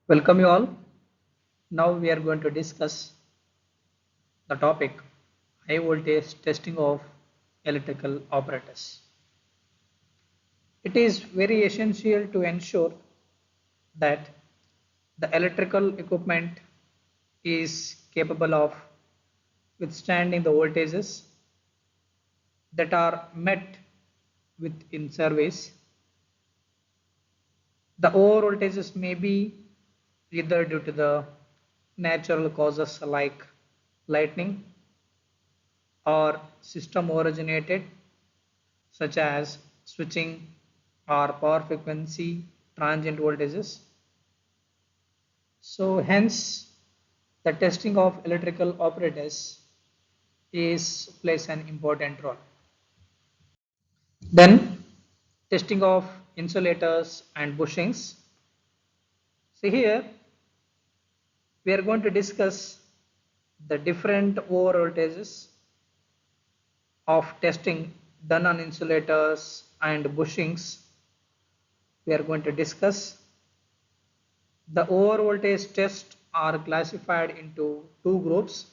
Welcome you all. Now we are going to discuss the topic high voltage testing of electrical apparatus. It is very essential to ensure that the electrical equipment is capable of withstanding the voltages that are met with in service. The over voltages may be either due to the natural causes like lightning or system originated such as switching or power frequency transient voltages. So hence the testing of electrical apparatus plays an important role. Then testing of insulators and bushings. See here we are going to discuss the different over voltages of testing done on insulators and bushings. We are going to discuss the over voltage tests are classified into two groups,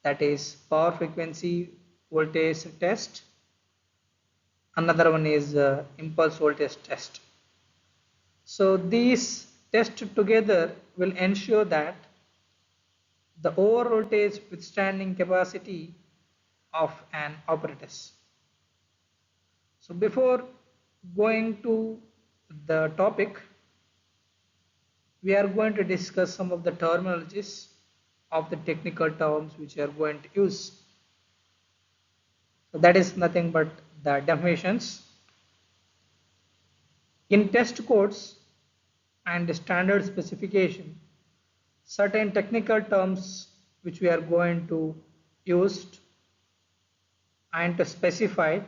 that is power frequency voltage test. Another one is impulse voltage test. So these tests together will ensure that the over voltage withstanding capacity of an apparatus. So before going to the topic, we are going to discuss some of the terminologies of the technical terms which we are going to use. So that is nothing but the definitions. In test codes and standard specification, certain technical terms which we are going to use and to specify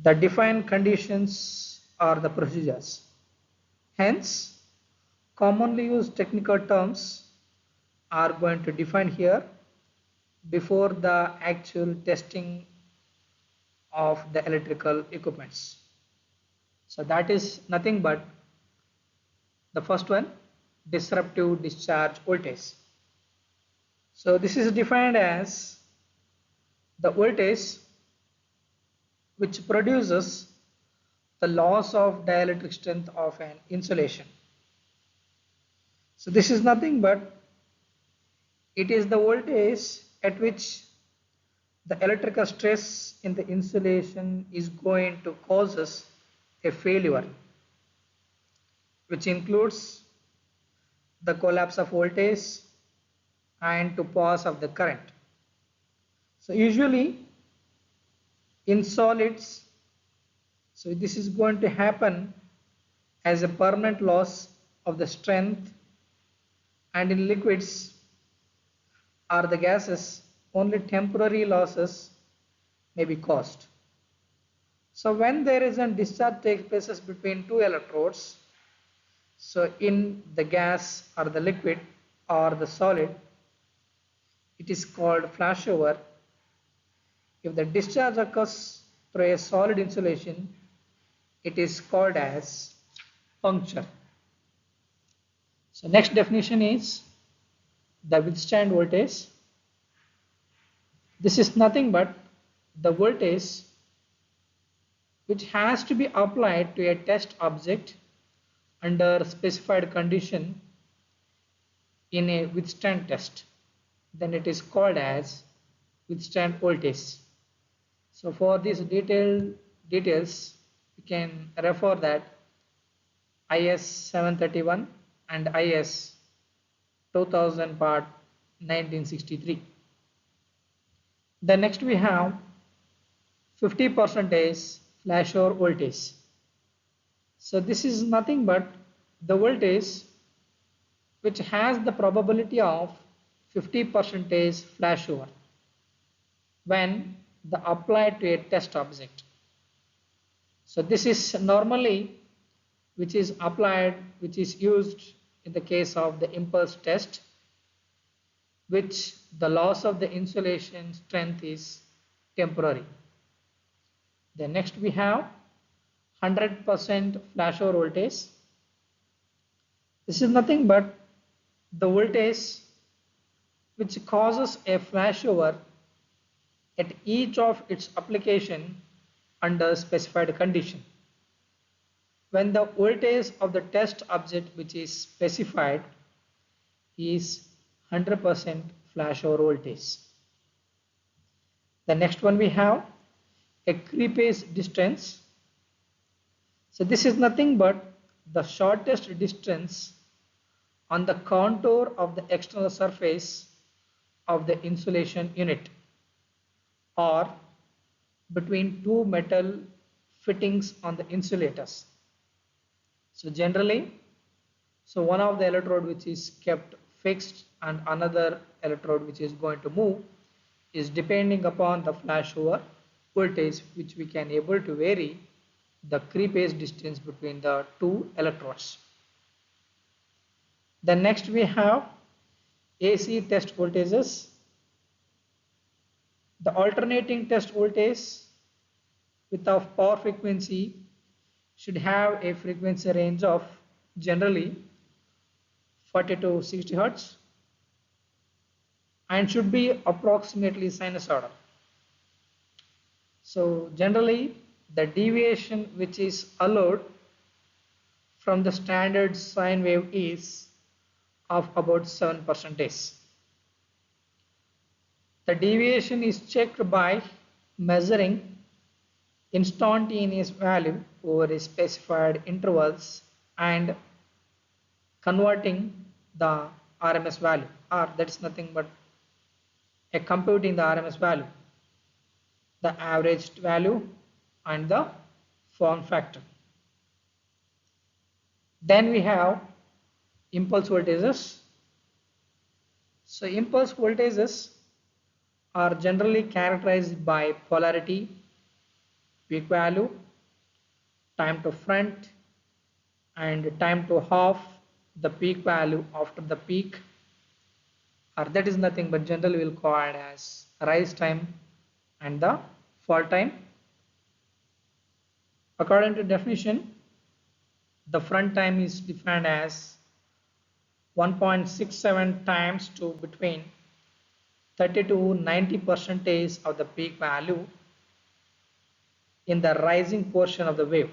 the defined conditions or the procedures. Hence, commonly used technical terms are going to define here before the actual testing of the electrical equipments. So that is nothing but the first one, disruptive discharge voltage. So this is defined as the voltage which produces the loss of dielectric strength of an insulation. So this is nothing but it is the voltage at which the electrical stress in the insulation is going to causes a failure, which includes the collapse of voltage and to pass of the current. So usually in solids, so this is going to happen as a permanent loss of the strength, and in liquids or the gases only temporary losses may be caused. So when there is a discharge takes place between two electrodes, so in the gas or the liquid or the solid, it is called flashover. If the discharge occurs through a solid insulation, it is called as puncture. So next definition is the withstand voltage. This is nothing but the voltage which has to be applied to a test object under specified condition in a withstand test. Then it is called as withstand voltage. So for these details, you can refer that IS 731 and IS 2000 part 1963. Then next we have 50% flashover voltage. So this is nothing but the voltage which has the probability of 50% flashover when the applied to a test object. So this is normally which is applied, which is used in the case of the impulse test, which the loss of the insulation strength is temporary. Then next we have 100% flashover voltage. This is nothing but the voltage which causes a flashover at each of its application under specified condition. When the voltage of the test object which is specified is 100% flashover voltage. The next one we have a creepage distance. So this is nothing but the shortest distance on the contour of the external surface of the insulation unit or between two metal fittings on the insulators. So generally, one of the electrode which is kept fixed and another electrode which is going to move is depending upon the flashover voltage, which we can able to vary the creepage distance between the two electrodes. Then next we have AC test voltages. The alternating test voltage with of power frequency should have a frequency range of generally 40 to 60 Hertz and should be approximately sinusoidal. So generally the deviation which is allowed from the standard sine wave is of about 7%. The deviation is checked by measuring instantaneous value over a specified intervals and converting the RMS value, or that is nothing but a computing the RMS value, the averaged value and the form factor. Then we have impulse voltages. So impulse voltages are generally characterized by polarity, peak value, time to front and time to half the peak value after the peak, or that is nothing but generally we'll call it as rise time and the fall time. According to definition, the front time is defined as 1.67 times to between 30 to 90% of the peak value in the rising portion of the wave.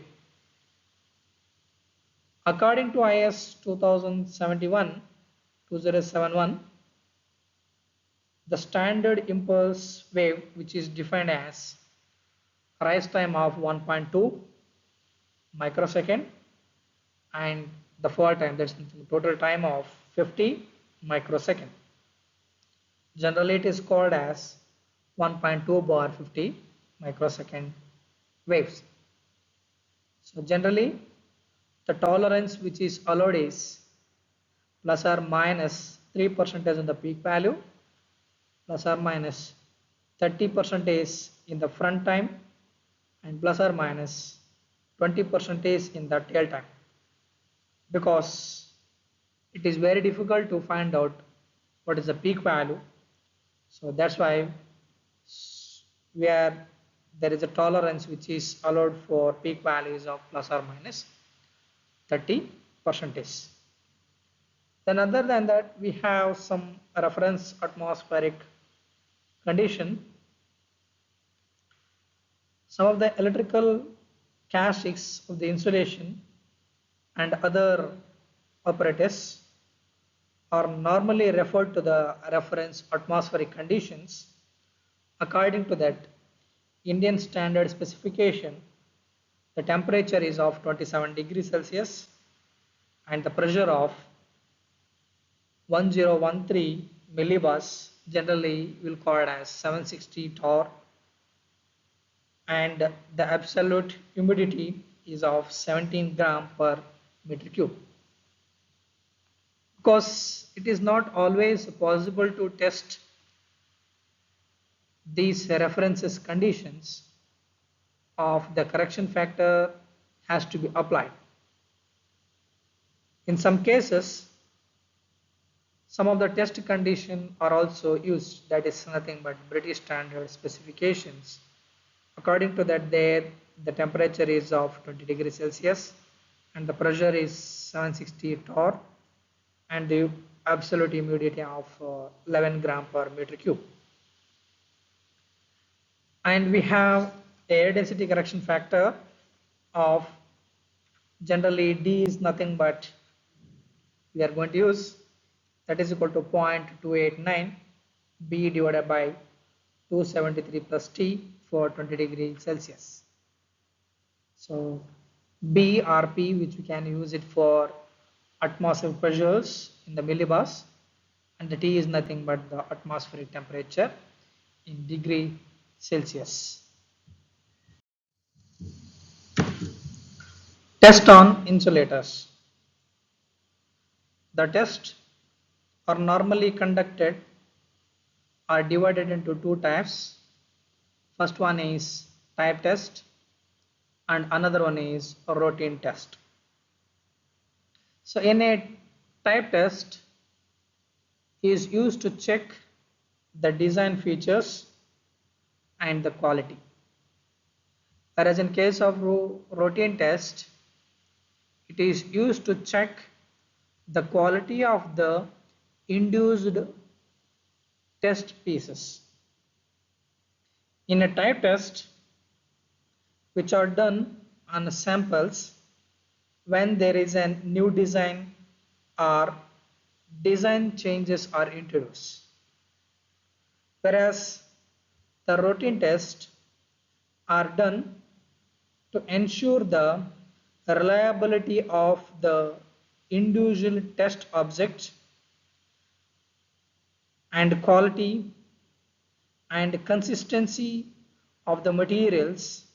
According to IS 2071, the standard impulse wave, which is defined as rise time of 1.2 microsecond and the fall time, that's the total time of 50 microsecond. Generally it is called as 1.2 bar 50 microsecond waves. So generally the tolerance which is allowed is plus or minus 3% in the peak value, plus or minus 30% in the front time and plus or minus 20% in the tail time, because it is very difficult to find out what is the peak value. So that's why where there is a tolerance which is allowed for peak values of plus or minus 30%. Then other than that, we have some reference atmospheric condition. Some of the electrical characteristics of the insulation and other apparatus are normally referred to the reference atmospheric conditions. According to that Indian standard specification, the temperature is of 27 degrees Celsius and the pressure of 1013 millibars, generally we will call it as 760 torr, and the absolute humidity is of 17 gram per meter cube. Because it is not always possible to test these references conditions of the correction factor has to be applied. In some cases, some of the test conditions are also used, that is nothing but British standard specifications. According to that, there the temperature is of 20 degrees Celsius and the pressure is 760 torr and the absolute humidity of 11 gram per meter cube. And we have air density correction factor of, generally D is nothing but, we are going to use, that is equal to 0.289 B divided by 273 plus T for 20 degrees Celsius. So B or P, which we can use it for atmospheric pressures in the millibars, and the T is nothing but the atmospheric temperature in degree Celsius. Test on insulators. The tests are normally conducted are divided into two types. First one is type test and another one is a routine test. So in a type test is used to check the design features and the quality. Whereas in case of routine test, it is used to check the quality of the induced test pieces. In a type test, which are done on samples when there is a new design or design changes are introduced. Whereas the routine tests are done to ensure the reliability of the individual test objects and quality and consistency of the materials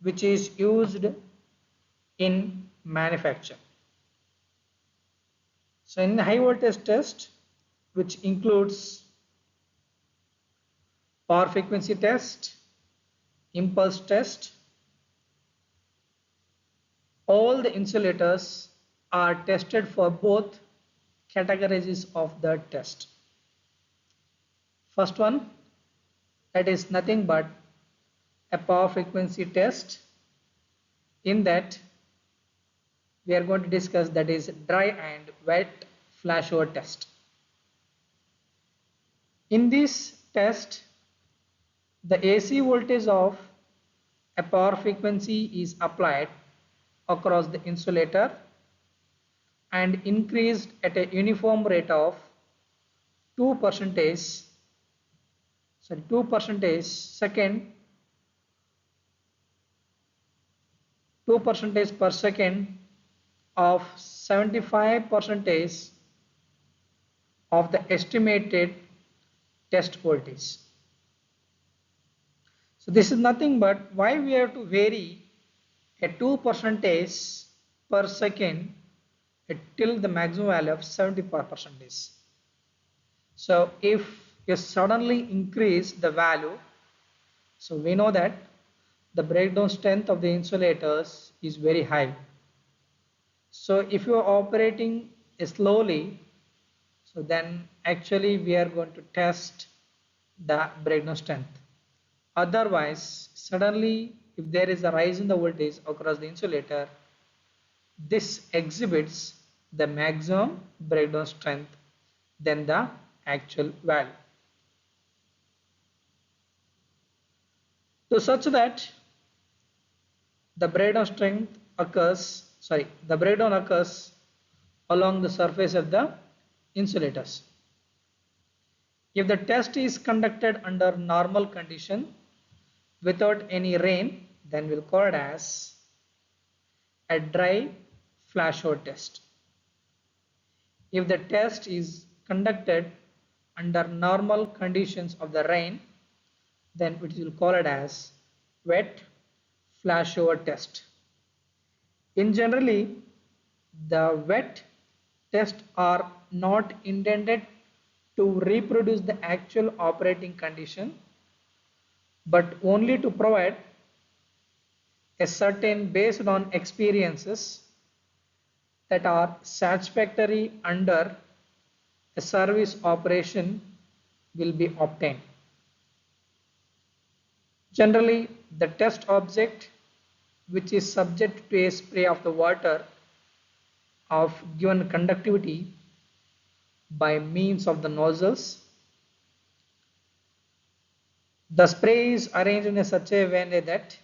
which is used in manufacture. So in high voltage test, which includes power frequency test, impulse test, all the insulators are tested for both categories of the test. First one, that is nothing but a power frequency test. In that we are going to discuss, that is dry and wet flashover test. In this test, the AC voltage of a power frequency is applied across the insulator and increased at a uniform rate of 2% second 2% per second of 75% of the estimated test voltage. So this is nothing but why we have to vary a 2% per second till the maximum value of 75%. So if you suddenly increase the value, so we know that the breakdown strength of the insulators is very high. So if you are operating slowly, so then actually we are going to test the breakdown strength. Otherwise, suddenly if there is a rise in the voltage across the insulator, this exhibits the maximum breakdown strength than the actual value. So such that the breakdown occurs along the surface of the insulators. If the test is conducted under normal condition without any rain, then we'll call it as a dry flashover test. If the test is conducted under normal conditions of the rain, then we will call it as wet flashover test. In generally, the wet tests are not intended to reproduce the actual operating condition, but only to provide a certain based on experiences that are satisfactory under a service operation will be obtained. Generally, the test object which is subject to a spray of the water of given conductivity by means of the nozzles. The spray is arranged in such a way that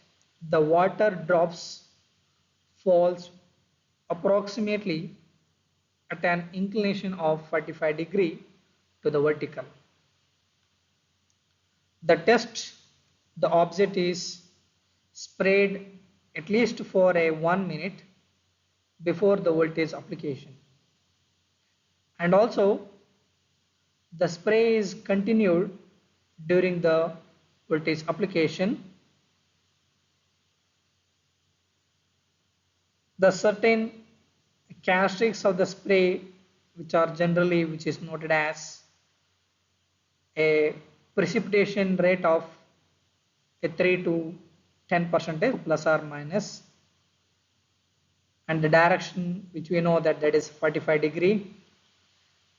the water drops falls approximately at an inclination of 45 degree to the vertical. The test, the object is sprayed at least for a 1 minute before the voltage application, and also the spray is continued during the voltage application. The certain characteristics of the spray which is noted as a precipitation rate of a 3 to 10% plus or minus, and the direction which we know that is 45 degree,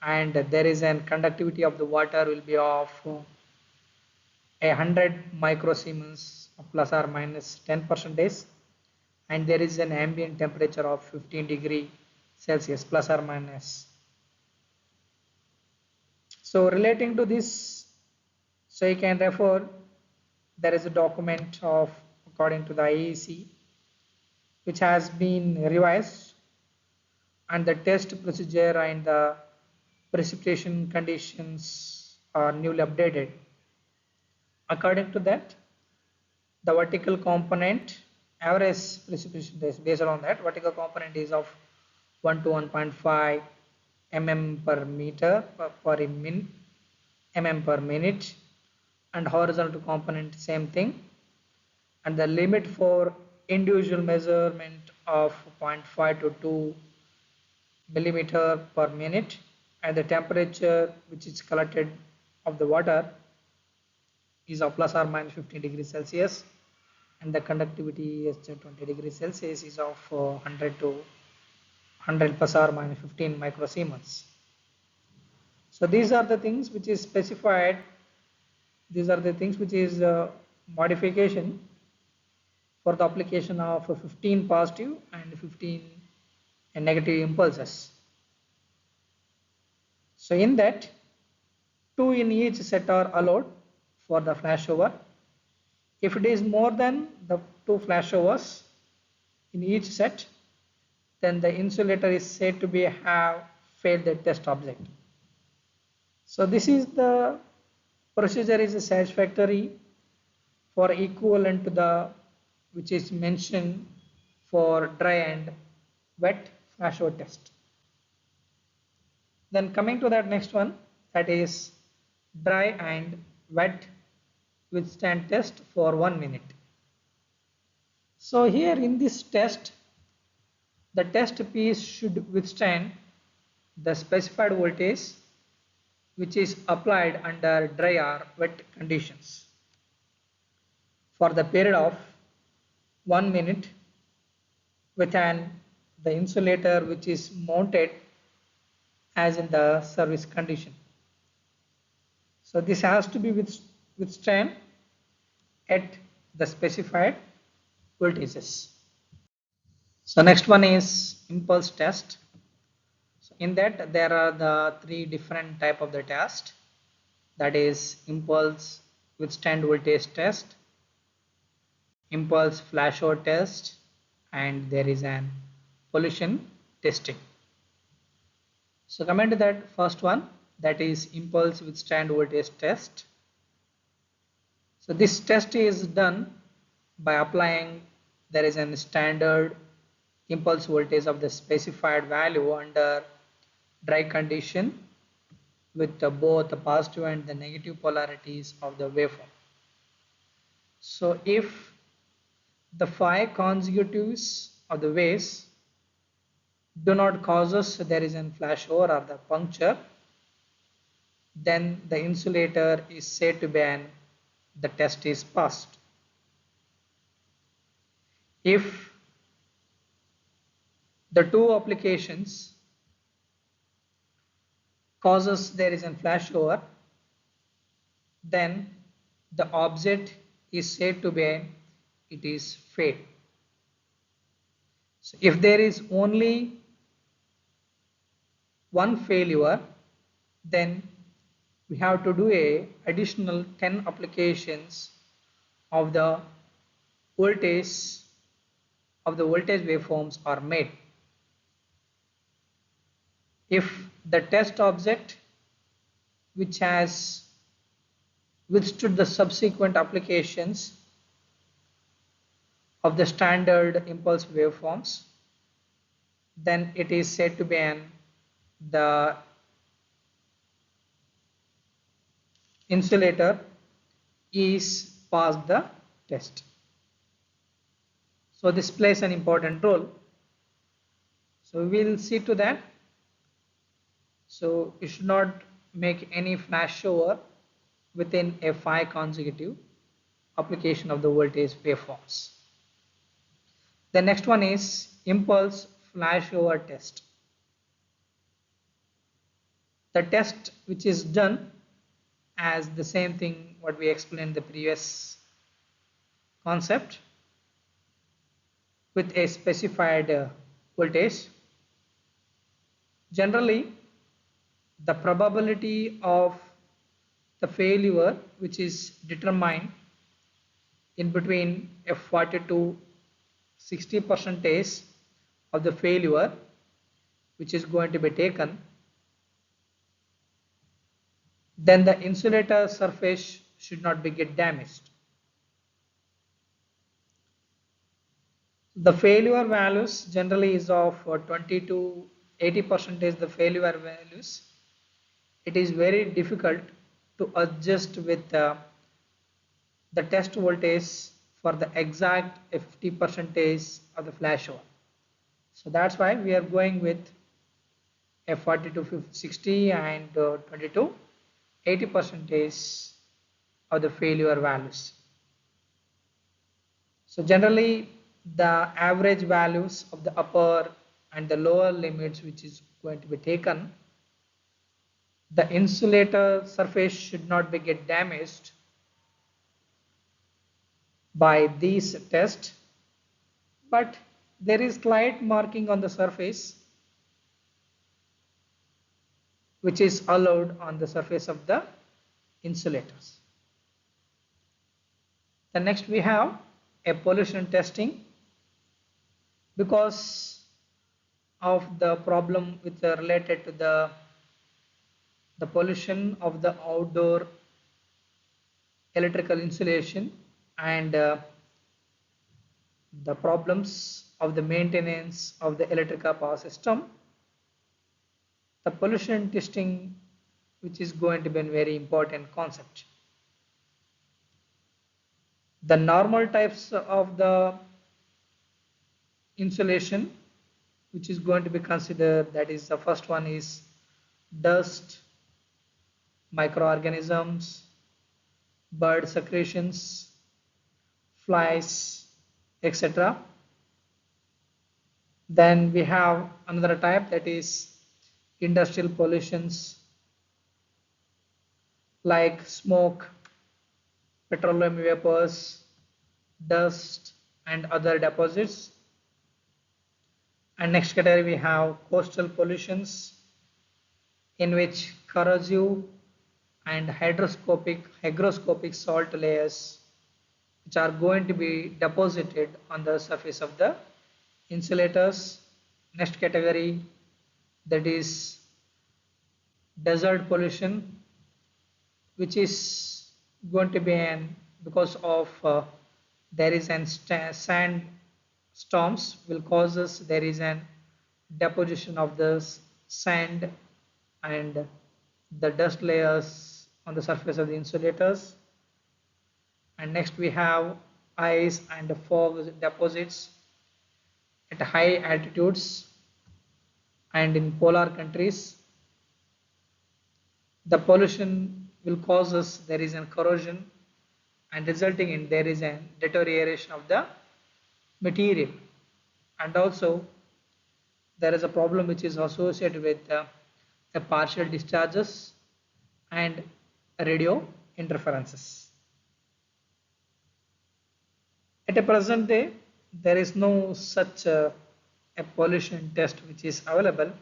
and there is an conductivity of the water will be of 100 microsiemens plus or minus 10%, and there is an ambient temperature of 15 degree Celsius plus or minus. So relating to this, so you can refer, there is a document of according to the IEC which has been revised, and the test procedure and the precipitation conditions are newly updated. According to that, the vertical component average precipitation is based on that. Vertical component is of 1 to 1.5 mm per meter per mm per minute, and horizontal component same thing, and the limit for individual measurement of 0.5 to 2 millimeter per minute, and the temperature which is collected of the water is of plus or minus 15 degrees Celsius, and the conductivity is 20 degrees Celsius is of 100 to 100 plus or minus 15 microsiemens. So these are the things which is specified. These are the things which is modification for the application of 15 positive and 15 negative impulses. So in that, 2 in each set are allowed for the flashover. If it is more than the 2 flashovers in each set, then the insulator is said to be have failed the test object. So this is the procedure is satisfactory for equivalent to the which is mentioned for dry and wet flashover test. Then coming to that next one, that is dry and wet withstand test for 1 minute. So here in this test, the test piece should withstand the specified voltage which is applied under dry or wet conditions for the period of 1 minute with the insulator which is mounted as in the service condition. So this has to be withstand at the specified voltages. So next one is impulse test. So in that there are the 3 different type of the test, that is impulse withstand voltage test, impulse flashover test, and there is an pollution testing. So coming to that first one, that is impulse withstand voltage test. So this test is done by applying, there is a standard impulse voltage of the specified value under dry condition with both the positive and the negative polarities of the waveform. So if the 5 consecutives of the waves do not cause us there is a flashover or the puncture, then the insulator is said to be the test is passed. If the 2 applications causes there is a flashover, then the object is said to be it is failed. So if there is only one failure, then we have to do a additional 10 applications of the voltage waveforms are made. If the test object which has withstood the subsequent applications of the standard impulse waveforms, then it is said to be the insulator is passed the test. So this plays an important role. So we will see to that. So you should not make any flashover within a 5 consecutive application of the voltage waveforms. The next one is impulse flashover test. The test which is done as the same thing what we explained in the previous concept with a specified voltage. Generally, the probability of the failure which is determined in between a 40 to 60% of the failure which is going to be taken, then the insulator surface should not be get damaged. The failure values generally is of 20 to 80% the failure values. It is very difficult to adjust with the test voltage for the exact 50% of the flashover. So that's why we are going with a 40 to 60 and 20 to 80% of the failure values. So generally the average values of the upper and the lower limits which is going to be taken, the insulator surface should not be get damaged by these tests, but there is slight marking on the surface which is allowed on the surface of the insulators. The next we have a pollution testing. Because of the problem with related to the pollution of the outdoor electrical insulation and the problems of the maintenance of the electrical power system, the pollution testing which is going to be a very important concept. The normal types of the insulation which is going to be considered, that is the first one is dust, microorganisms, bird secretions, flies, etc. Then we have another type, that is industrial pollutions like smoke, petroleum vapors, dust and other deposits. And next category we have coastal pollutions, in which corrosive and hygroscopic salt layers which are going to be deposited on the surface of the insulators. Next category, that is desert pollution, which is going to be because of there is an sand storms will cause us, there is an deposition of the sand and the dust layers on the surface of the insulators. And next we have ice and fog deposits at high altitudes and in polar countries. The pollution will cause us, there is a corrosion and resulting in there is a deterioration of the material, and also there is a problem which is associated with the partial discharges and radio interferences. At a present day, there is no such a pollution test which is available.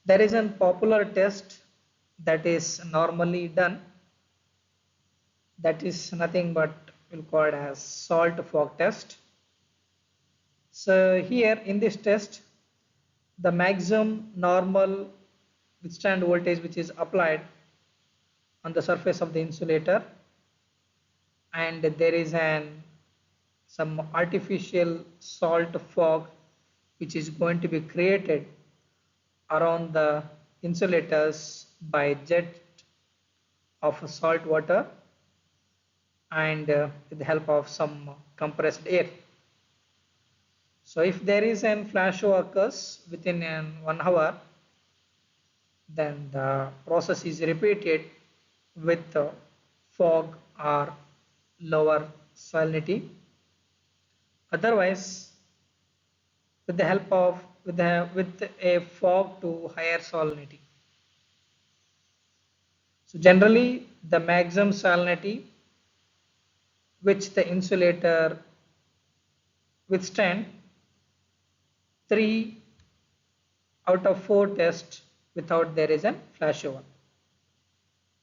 There is a popular test that is normally done, that is nothing but we'll call it as salt fog test. So here in this test, the maximum normal withstand voltage which is applied on the surface of the insulator, and there is some artificial salt fog which is going to be created around the insulators by jet of salt water and with the help of some compressed air. So if there is an flash show occurs within 1 hour, then the process is repeated with fog or lower salinity. Otherwise, with the help of with a fog to higher salinity. So generally, the maximum salinity which the insulator withstand 3 out of 4 tests without there is a flashover.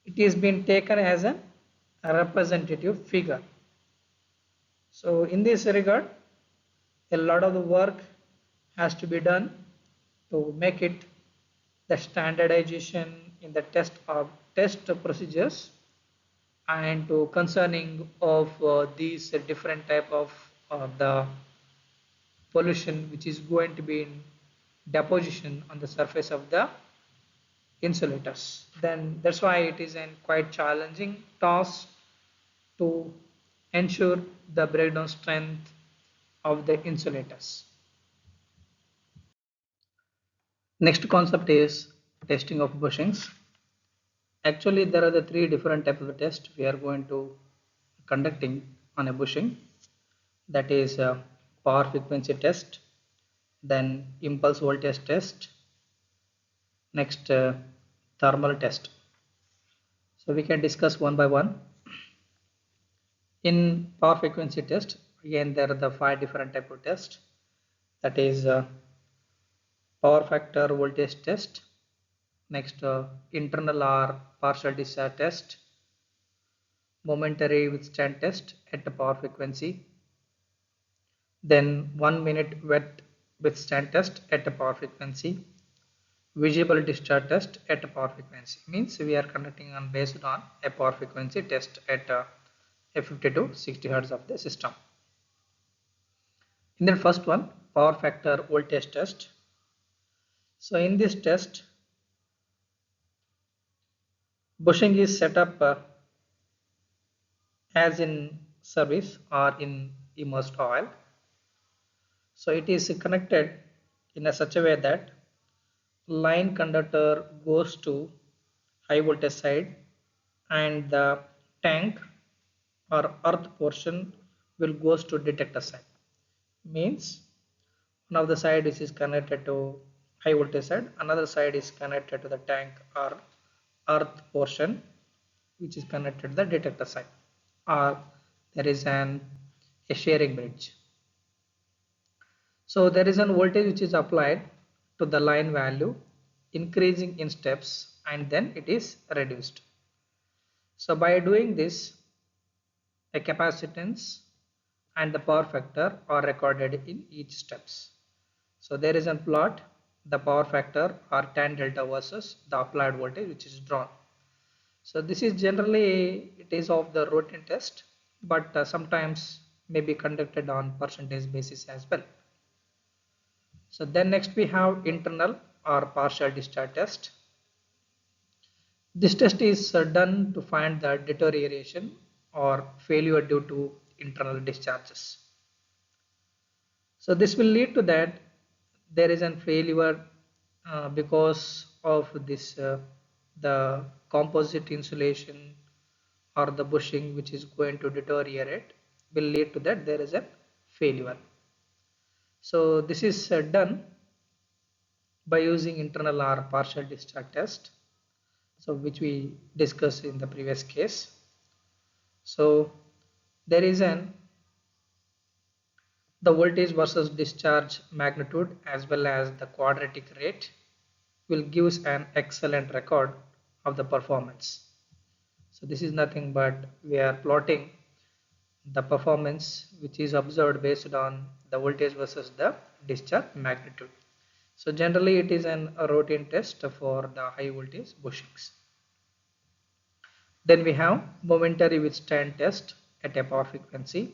It is been taken as a representative figure. So in this regard, a lot of the work has to be done to make it the standardization in the test procedures and to concerning of these different type of the pollution which is going to be in deposition on the surface of the insulators. Then that's why it is a quite challenging task to ensure the breakdown strength of the insulators. Next concept is testing of bushings. Actually, there are the 3 different types of tests we are going to conducting on a bushing. That is power frequency test, then impulse voltage test, next thermal test. So we can discuss one by one. In power frequency test, again there are the 5 different type of tests. That is power factor voltage test, next internal or partial discharge test, momentary withstand test at the power frequency, then 1 minute wet withstand test at a power frequency, visible discharge test at a power frequency. Means we are conducting on based on a power frequency test at a 50 to 60 hertz of the system. In the first one, power factor voltage test. So in this test, bushing is set up as in service or in immersed oil. So it is connected in a such a way that line conductor goes to high voltage side and the tank or earth portion will goes to detector side. Means one of the side is connected to high voltage side, another side is connected to the tank or earth portion which is connected to the detector side, or there is a sharing bridge. So there is an voltage which is applied to the line value increasing in steps and then it is reduced. So by doing this, a capacitance and the power factor are recorded in each steps. So there is a plot, the power factor or tan delta versus the applied voltage which is drawn. So this is generally it is of the routine test, but sometimes may be conducted on percentage basis as well. So then next we have internal or partial discharge test. This test is done to find the deterioration or failure due to internal discharges. So this will lead to that there is a failure because of this the composite insulation or the bushing which is going to deteriorate will lead to that there is a failure. So this is done by using internal or partial discharge test, so which we discussed in the previous case. So there is the voltage versus discharge magnitude as well as the quadratic rate. will give us an excellent record of the performance. So this is nothing but we are plotting the performance which is observed based on the voltage versus the discharge magnitude. So generally it is a routine test for the high voltage bushings. Then we have momentary withstand test at a power frequency.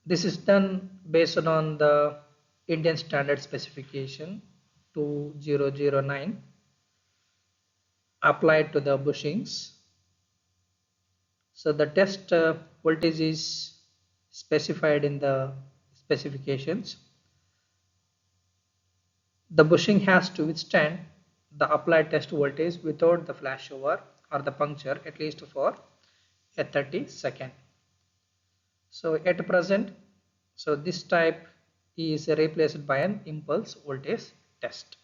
This is done based on the Indian standard specification 2009 applied to the bushings. So the test voltage is specified in the specifications. The bushing has to withstand the applied test voltage without the flashover or the puncture at least for a 30 second. So at present, so this type is replaced by an impulse voltage test.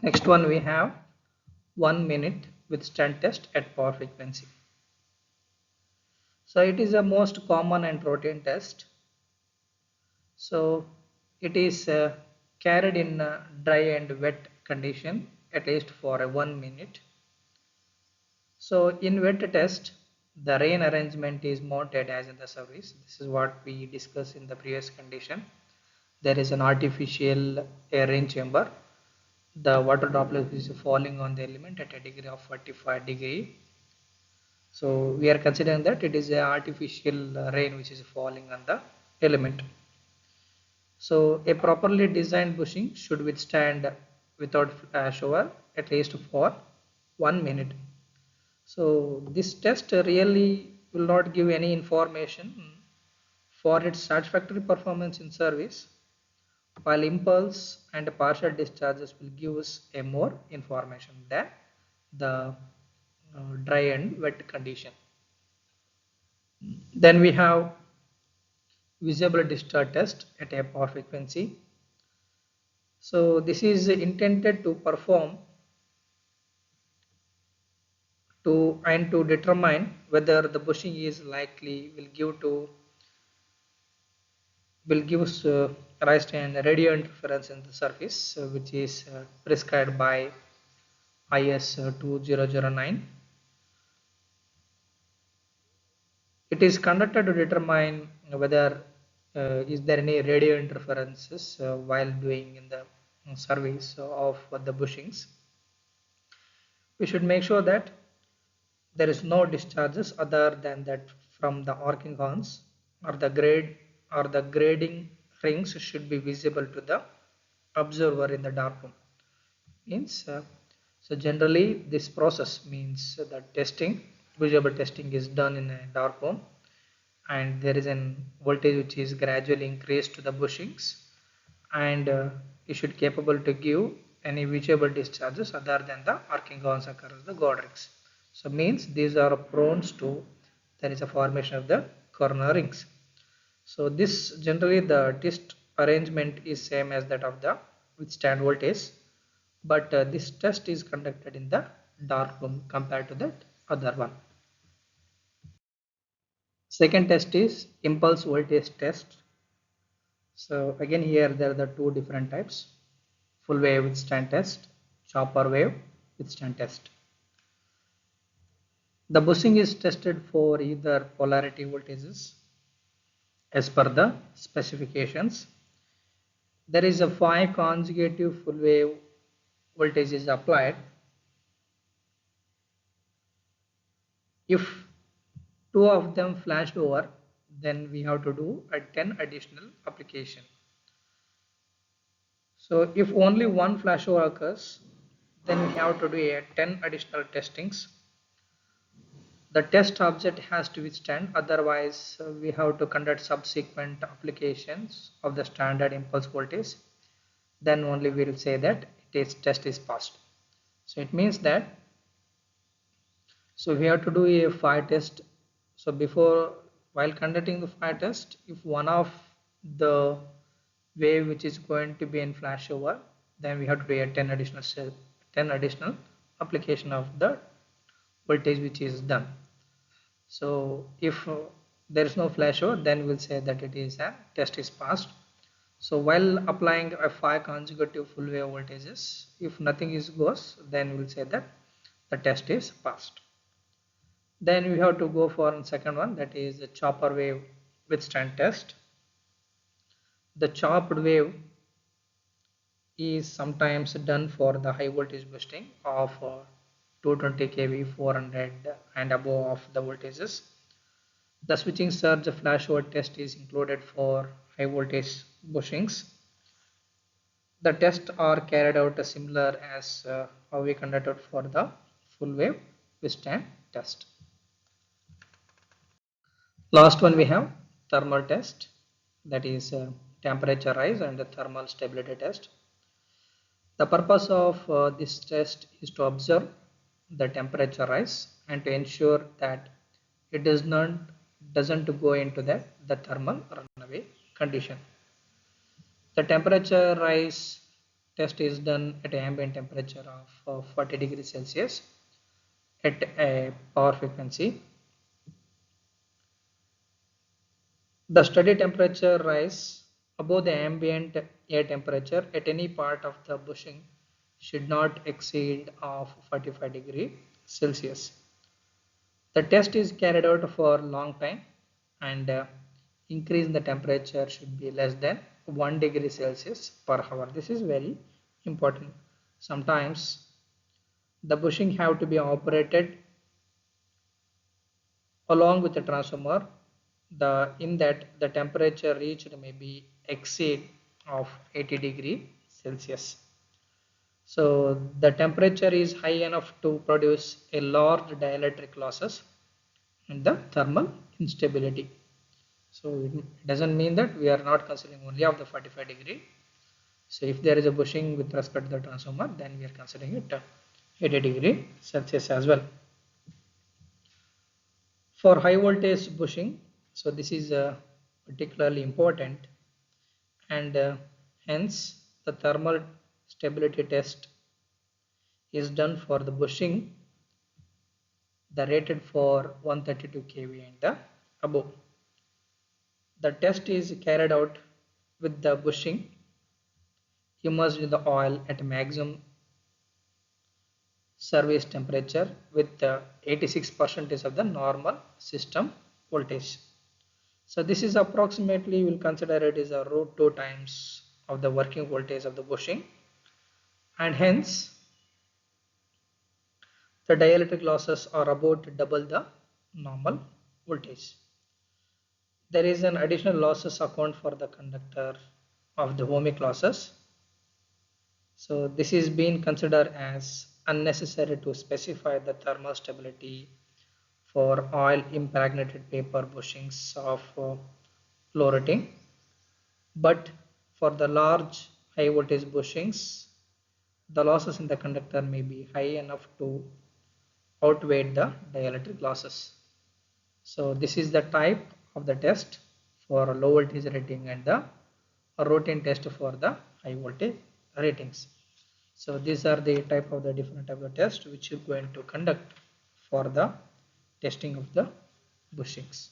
Next one we have 1 minute withstand test at power frequency. So it is the most common and routine test. So it is carried in dry and wet condition at least for 1 minute. So in wet test, the rain arrangement is mounted as in the service. This is what we discussed in the previous condition. There is an artificial air rain chamber. The water droplet is falling on the element at a degree of 45 degree. So we are considering that it is an artificial rain which is falling on the element. So a properly designed bushing should withstand without flashover at least for 1 minute. So this test really will not give any information for its satisfactory performance in service, while impulse and partial discharges will give us a more information than the dry and wet condition. Then we have visible discharge test at a power frequency. So this is intended to perform to determine whether the bushing is likely will give us rise to an radio interference in the surface, which is prescribed by IS 2009. It is conducted to determine whether is there any radio interferences while doing in the service of the bushings. We should make sure that there is no discharges other than that from the arcing horns or the grading rings should be visible to the observer in the dark room. Means so generally this process means that visible testing is done in a dark room, and there is an voltage which is gradually increased to the bushings, and it should capable to give any visible discharges other than the arcing horns across the god rings. So means these are prone to there is a formation of the corner rings. So this generally the test arrangement is same as that of the withstand voltage, but this test is conducted in the dark room compared to that other one. Second test is impulse voltage test. So again here there are the two different types: full wave withstand test, chopper wave withstand test. The bushing is tested for either polarity voltages as per the specifications. There is a 5 consecutive full wave voltages applied. If 2 of them flashed over, then we have to do a 10 additional application. So if only one flashover occurs, then we have to do a 10 additional testings. The test object has to withstand, otherwise we have to conduct subsequent applications of the standard impulse voltage. Then only we will say that test is passed. So it means that we have to do a fire test. So while conducting the fire test, if one of the wave which is going to be in flashover, then we have to do a 10 additional application of the voltage which is done. So if there is no flashover, then we'll say that test is passed. So while applying a 5 consecutive full wave voltages, if nothing is goes, then we'll say that the test is passed. Then we have to go for the second one, that is the chopper wave withstand test. The chopped wave is sometimes done for the high voltage boosting of 220 kV, 400 and above of the voltages. The switching surge flashover test is included for high voltage bushings. The tests are carried out similar as how we conducted for the full wave withstand test. Last one we have thermal test, that is temperature rise and the thermal stability test. The purpose of this test is to observe the temperature rise and to ensure that it doesn't go into the thermal runaway condition. The temperature rise test is done at an ambient temperature of 40 degrees Celsius at a power frequency. The study temperature rise above the ambient air temperature at any part of the bushing should not exceed of 45 degrees Celsius. The test is carried out for a long time and increase in the temperature should be less than 1 degree Celsius per hour. This is very important. Sometimes the bushing have to be operated along with the transformer. In that the temperature reached may be exceed of 80 degree Celsius. So the temperature is high enough to produce a large dielectric losses and the thermal instability. So it doesn't mean that we are not considering only of the 45 degree. So if there is a bushing with respect to the transformer, then we are considering it 80 degree Celsius as well. For high voltage bushing, so this is particularly important, and hence the thermal stability test is done for the bushing the rated for 132 kV and the above. The test is carried out with the bushing immersed in the oil at maximum service temperature with 86% of the normal system voltage. So this is approximately, we'll consider it is a root 2 times of the working voltage of the bushing, and hence the dielectric losses are about double the normal voltage. There is an additional losses account for the conductor of the ohmic losses. So this is being considered as unnecessary to specify the thermal stability for oil impregnated paper bushings of low rating. But for the large high voltage bushings, the losses in the conductor may be high enough to outweigh the dielectric losses. So this is the type of the test for low voltage rating and the routine test for the high voltage ratings. So these are the type of the different type of test which you're going to conduct for the testing of the bushings.